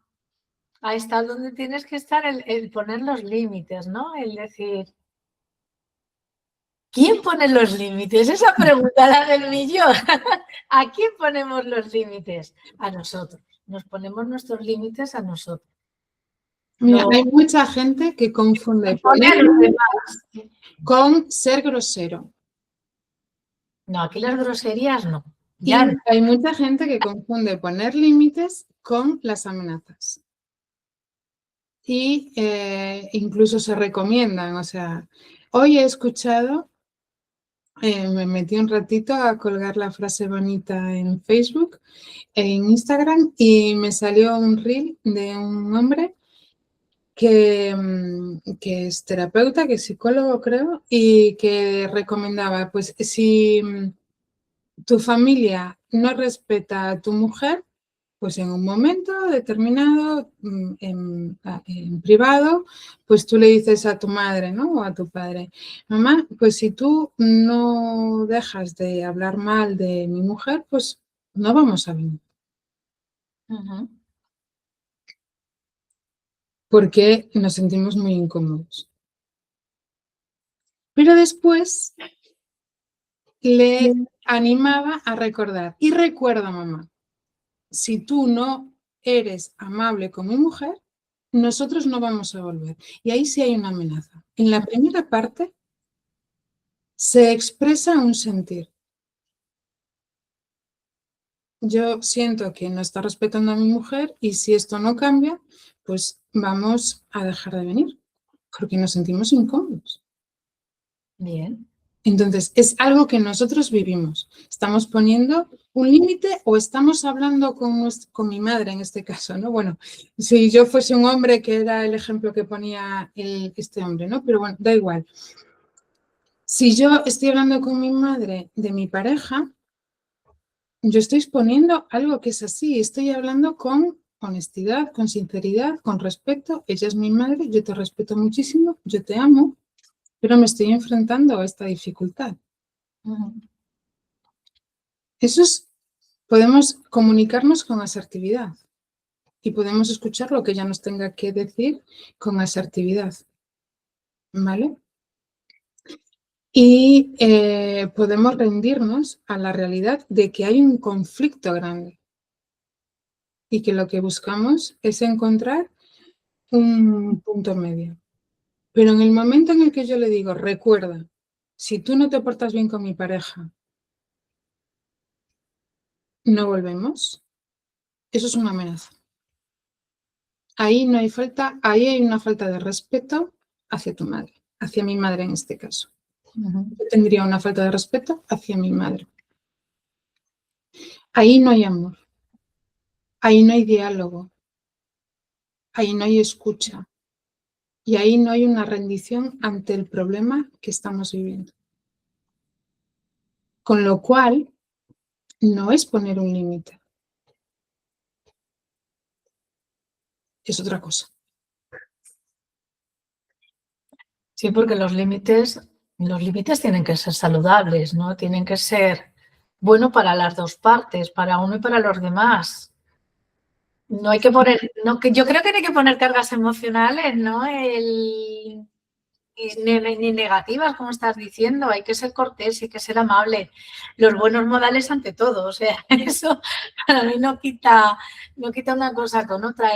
estar donde tienes que estar, el poner los límites, ¿no? El decir, ¿quién pone los límites? Esa pregunta, la del millón. ¿A quién ponemos los límites? A nosotros. Nos ponemos nuestros límites a nosotros. Mira, hay mucha gente que confunde poner con ser grosero. No, aquí las groserías no. Y hay mucha gente que confunde poner límites con las amenazas. Y incluso se recomiendan, o sea, hoy he escuchado, me metí un ratito a colgar la frase bonita en Facebook, en Instagram, y me salió un reel de un hombre que es terapeuta, que es psicólogo, creo, y que recomendaba, pues si tu familia no respeta a tu mujer, pues en un momento determinado, en privado, pues tú le dices a tu madre, ¿no? O a tu padre, mamá, pues si tú no dejas de hablar mal de mi mujer, pues no vamos a venir. Porque nos sentimos muy incómodos. Pero después le animaba a recordar, y recuerda, mamá, si tú no eres amable con mi mujer, nosotros no vamos a volver. Y ahí sí hay una amenaza. En la primera parte se expresa un sentir. Yo siento que no está respetando a mi mujer y si esto no cambia, pues vamos a dejar de venir, porque nos sentimos incómodos. Bien. Entonces, es algo que nosotros vivimos. Estamos poniendo un límite o estamos hablando con mi madre en este caso, ¿no? Bueno, si yo fuese un hombre, que era el ejemplo que ponía este hombre, ¿no? Pero bueno, da igual. Si yo estoy hablando con mi madre de mi pareja, yo estoy exponiendo algo que es así. Estoy hablando con honestidad, con sinceridad, con respeto. Ella es mi madre, yo te respeto muchísimo, yo te amo, pero me estoy enfrentando a esta dificultad. Eso es, podemos comunicarnos con asertividad y podemos escuchar lo que ella nos tenga que decir con asertividad, ¿vale? Y podemos rendirnos a la realidad de que hay un conflicto grande y que lo que buscamos es encontrar un punto medio. Pero en el momento en el que yo le digo, recuerda, si tú no te portas bien con mi pareja, no volvemos, eso es una amenaza. Ahí no hay falta, ahí hay una falta de respeto hacia tu madre, hacia mi madre en este caso. Yo tendría una falta de respeto hacia mi madre. Ahí no hay amor, ahí no hay diálogo, ahí no hay escucha. Y ahí no hay una rendición ante el problema que estamos viviendo. Con lo cual, no es poner un límite. Es otra cosa. Sí, porque los límites tienen que ser saludables, ¿no? Tienen que ser bueno para las dos partes, para uno y para los demás. No hay que poner, no, que yo creo que no hay que poner cargas emocionales, ¿no? Ni negativas, como estás diciendo, hay que ser cortés, hay que ser amable. Los buenos modales ante todo, o sea, eso para mí no quita una cosa con otra,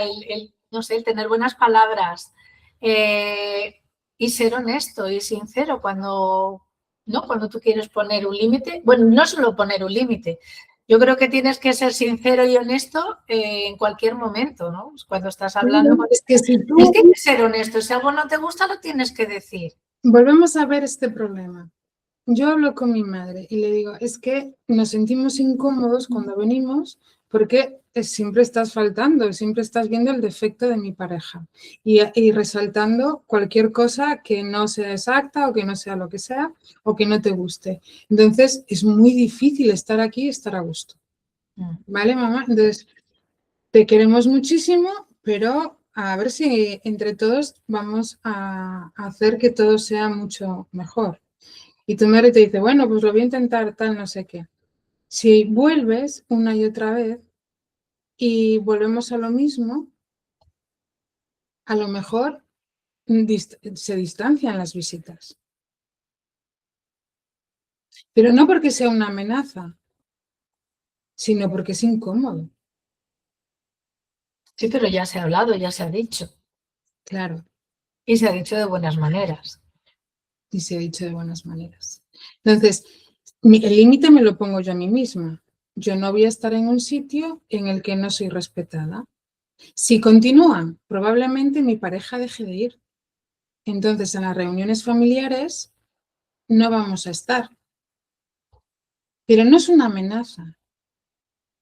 no sé, el tener buenas palabras y ser honesto y sincero cuando tú quieres poner un límite. Bueno, no solo poner un límite, yo creo que tienes que ser sincero y honesto en cualquier momento, ¿no? Cuando estás hablando. Es que si tú... Es que hay que ser honesto. Si algo no te gusta, lo tienes que decir. Volvemos a ver este problema. Yo hablo con mi madre y le digo, es que nos sentimos incómodos cuando venimos porque siempre estás faltando, siempre estás viendo el defecto de mi pareja y resaltando cualquier cosa que no sea exacta o que no sea lo que sea o que no te guste. Entonces, es muy difícil estar aquí y estar a gusto. ¿Vale, mamá? Entonces, te queremos muchísimo, pero a ver si entre todos vamos a hacer que todo sea mucho mejor. Y tu madre te dice, bueno, pues lo voy a intentar, tal, no sé qué. Si vuelves una y otra vez y volvemos a lo mismo, a lo mejor se distancian las visitas. Pero no porque sea una amenaza, sino porque es incómodo. Sí, pero ya se ha hablado, ya se ha dicho. Claro. Y se ha dicho de buenas maneras. Y se ha dicho de buenas maneras. Entonces, el límite me lo pongo yo a mí misma. Yo no voy a estar en un sitio en el que no soy respetada. Si continúan, probablemente mi pareja deje de ir. Entonces, en las reuniones familiares no vamos a estar. Pero no es una amenaza.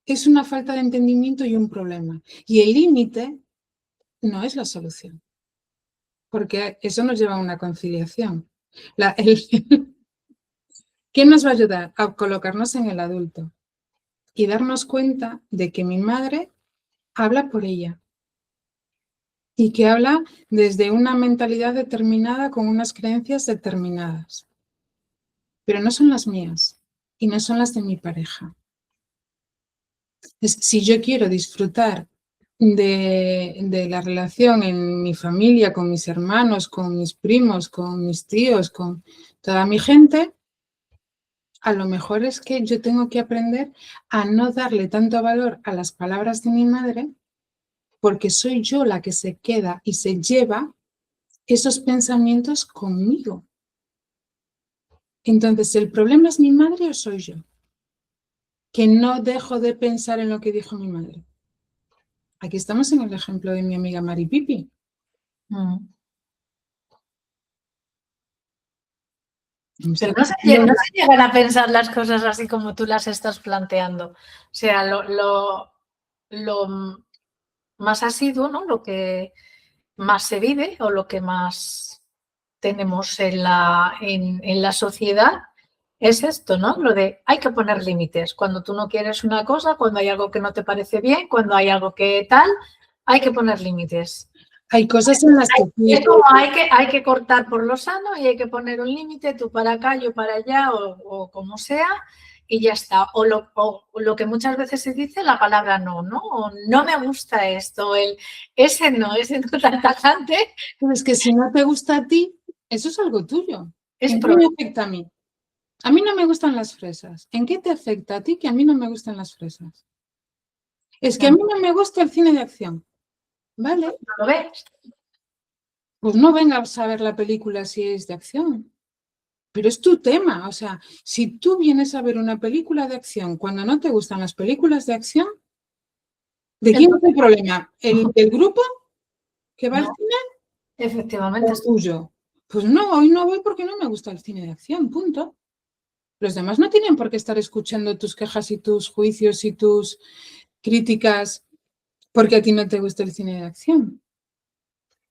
Es una falta de entendimiento y un problema. Y el límite no es la solución. Porque eso nos lleva a una conciliación. ¿Qué nos va a ayudar? A colocarnos en el adulto y darnos cuenta de que mi madre habla por ella y que habla desde una mentalidad determinada con unas creencias determinadas. Pero no son las mías y no son las de mi pareja. Si yo quiero disfrutar de la relación en mi familia, con mis hermanos, con mis primos, con mis tíos, con toda mi gente, a lo mejor es que yo tengo que aprender a no darle tanto valor a las palabras de mi madre, porque soy yo la que se queda y se lleva esos pensamientos conmigo. Entonces, ¿el problema es mi madre o soy yo? Que no dejo de pensar en lo que dijo mi madre. Aquí estamos en el ejemplo de mi amiga Mari Pipi. Pero no se llegan a pensar las cosas así como tú las estás planteando. O sea, lo más asiduo, ¿no? Lo que más se vive o lo que más tenemos en la sociedad es esto, ¿no? Lo de hay que poner límites. Cuando tú no quieres una cosa, cuando hay algo que no te parece bien, cuando hay algo que tal, hay que poner límites. Hay cosas en las que... Es como hay que cortar por lo sano y hay que poner un límite, tú para acá, yo para allá o como sea y ya está. O lo que muchas veces se dice, la palabra no, ¿no? O no me gusta esto, ese no tan tajante. Es que si no te gusta a ti, eso es algo tuyo. ¿En qué me afecta a mí? A mí no me gustan las fresas. ¿En qué te afecta a ti que a mí no me gustan las fresas? Es que a mí no me gusta el cine de acción. ¿Vale? ¿No lo ves? Pues no vengas a ver la película si es de acción. Pero es tu tema. O sea, si tú vienes a ver una película de acción cuando no te gustan las películas de acción, ¿de quién es el problema? ¿El del grupo que va al cine? Efectivamente. ¿O tuyo? Pues no, hoy no voy porque no me gusta el cine de acción, punto. Los demás no tienen por qué estar escuchando tus quejas y tus juicios y tus críticas porque a ti no te gusta el cine de acción.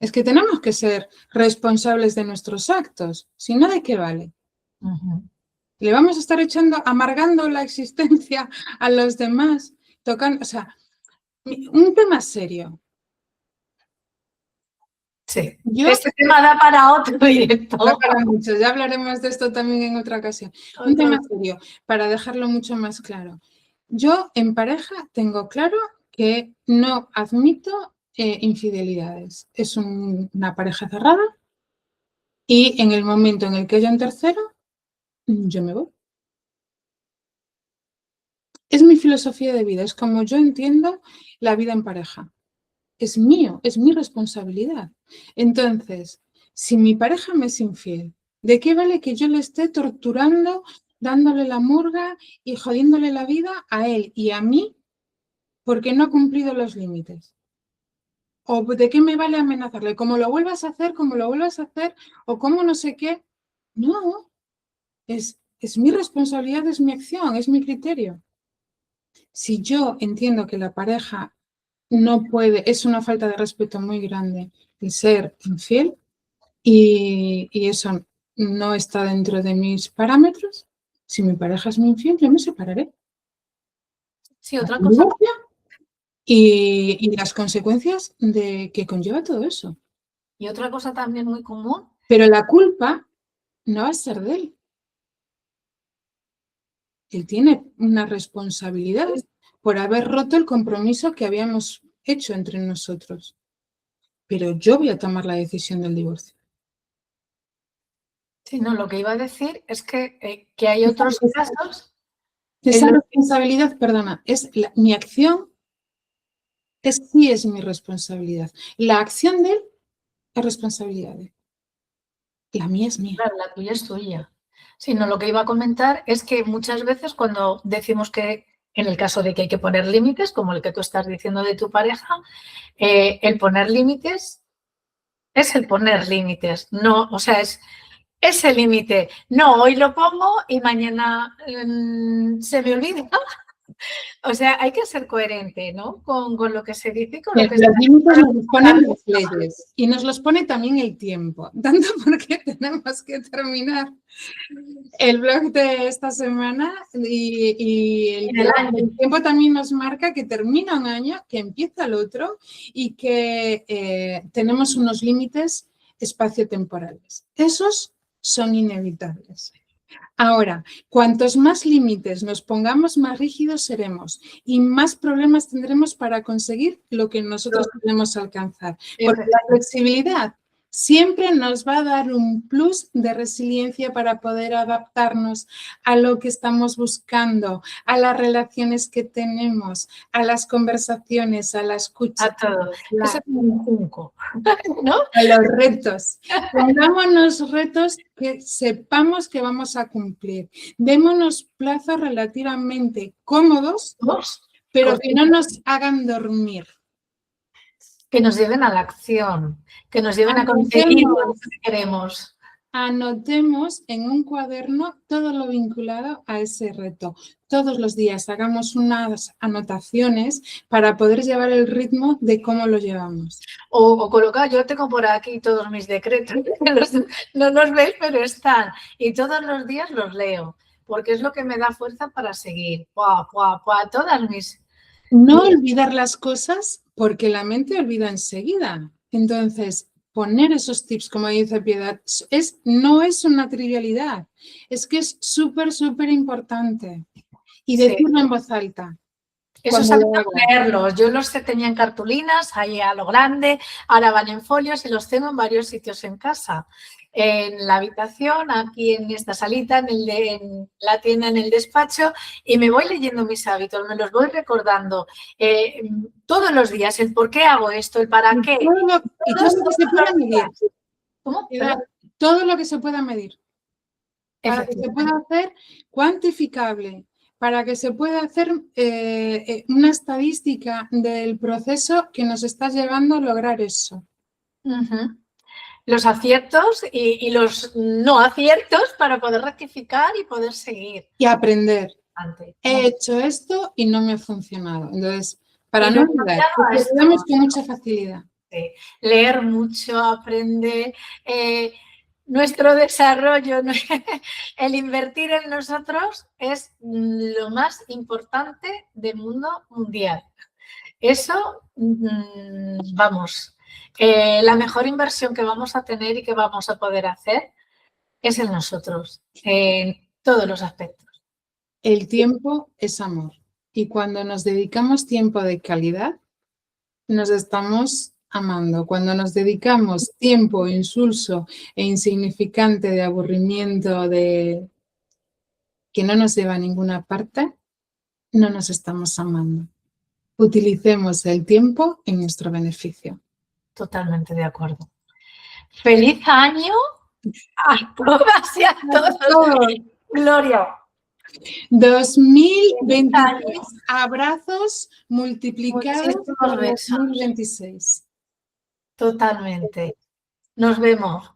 Es que tenemos que ser responsables de nuestros actos, si no, ¿de qué vale? Le vamos a estar amargando la existencia a los demás, tocando, o sea, un tema serio. Sí, este tema da para otro directo. Da para mucho, ya hablaremos de esto también en otra ocasión. Un tema serio, para dejarlo mucho más claro. Yo en pareja tengo claro que no admito infidelidades. Es una pareja cerrada y en el momento en el que haya un tercero, yo me voy. Es mi filosofía de vida, es como yo entiendo la vida en pareja. Es mío, es mi responsabilidad. Entonces, si mi pareja me es infiel, ¿de qué vale que yo le esté torturando, dándole la murga y jodiéndole la vida a él y a mí porque no ha cumplido los límites? ¿O de qué me vale amenazarle? ¿Cómo lo vuelvas a hacer? ¿Cómo lo vuelvas a hacer? ¿O cómo no sé qué? No, es mi responsabilidad, es mi acción, es mi criterio. Si yo entiendo que la pareja no puede, es una falta de respeto muy grande el ser infiel y eso no está dentro de mis parámetros, si mi pareja es muy infiel, yo me separaré. Sí, otra cosa. Y las consecuencias de que conlleva todo eso. Y otra cosa también muy común. Pero la culpa no va a ser de él. Él tiene una responsabilidad por haber roto el compromiso que habíamos hecho entre nosotros. Pero yo voy a tomar la decisión del divorcio. Sí, no, lo que iba a decir es que hay otros casos. Esa responsabilidad, perdona, es mi acción, sí es mi responsabilidad. La acción de él es responsabilidad de él. La mía es mía. Claro, la tuya es tuya. Sí, no, lo que iba a comentar es que muchas veces cuando decimos que en el caso de que hay que poner límites, como el que tú estás diciendo de tu pareja, el poner límites es el poner límites. No, o sea, es ese límite. No, hoy lo pongo y mañana se me olvida. O sea, hay que ser coherente, ¿no? Con lo que se dice y con lo que Los límites nos los ponen las leyes y nos los pone también el tiempo, tanto porque tenemos que terminar el blog de esta semana y el tiempo también nos marca que termina un año, que empieza el otro y que tenemos unos límites espaciotemporales. Esos son inevitables. Ahora, cuantos más límites nos pongamos, más rígidos seremos y más problemas tendremos para conseguir lo que nosotros queremos alcanzar. Porque la flexibilidad siempre nos va a dar un plus de resiliencia para poder adaptarnos a lo que estamos buscando, a las relaciones que tenemos, a las conversaciones, a la escucha. A todo. Eso es un junco, ¿no? A los retos. Pongámonos retos que sepamos que vamos a cumplir. Démonos plazos relativamente cómodos, pero que no nos hagan dormir. Que nos lleven a la acción, que nos lleven a conseguir lo que queremos. Anotemos en un cuaderno todo lo vinculado a ese reto. Todos los días hagamos unas anotaciones para poder llevar el ritmo de cómo lo llevamos. O colocar, yo tengo por aquí todos mis decretos, no los veis, pero están. Y todos los días los leo, porque es lo que me da fuerza para seguir. Todas mis... No olvidar las cosas porque la mente olvida enseguida. Entonces, poner esos tips, como dice Piedad, no es una trivialidad, es que es súper, súper importante. Y decirlo en voz alta. Eso es leerlos. Yo los tenía en cartulinas, ahí a lo grande, ahora van en folios y los tengo en varios sitios en casa. En la habitación, aquí en esta salita, en la tienda, en el despacho, y me voy leyendo mis hábitos, me los voy recordando todos los días, el por qué hago esto, el para qué. Y todo lo que se pueda medir. ¿Cómo? Todo lo que se pueda medir. Para que se pueda hacer cuantificable, para que se pueda hacer una estadística del proceso que nos está llevando a lograr eso. Los aciertos y los no aciertos para poder rectificar y poder seguir. Y aprender. He hecho esto y no me ha funcionado. Entonces, para no olvidar, porque lo con mucha facilidad. Leer mucho, aprender, nuestro desarrollo, el invertir en nosotros es lo más importante del mundo mundial. Eso, vamos, la mejor inversión que vamos a tener y que vamos a poder hacer es en nosotros, en todos los aspectos. El tiempo es amor y cuando nos dedicamos tiempo de calidad, nos estamos amando. Cuando nos dedicamos tiempo insulso e insignificante de aburrimiento, de que no nos lleva a ninguna parte, no nos estamos amando. Utilicemos el tiempo en nuestro beneficio. Totalmente de acuerdo. ¡Feliz año a todas y a todos! Gloria. 2023 abrazos multiplicados por 2026. Totalmente. Nos vemos.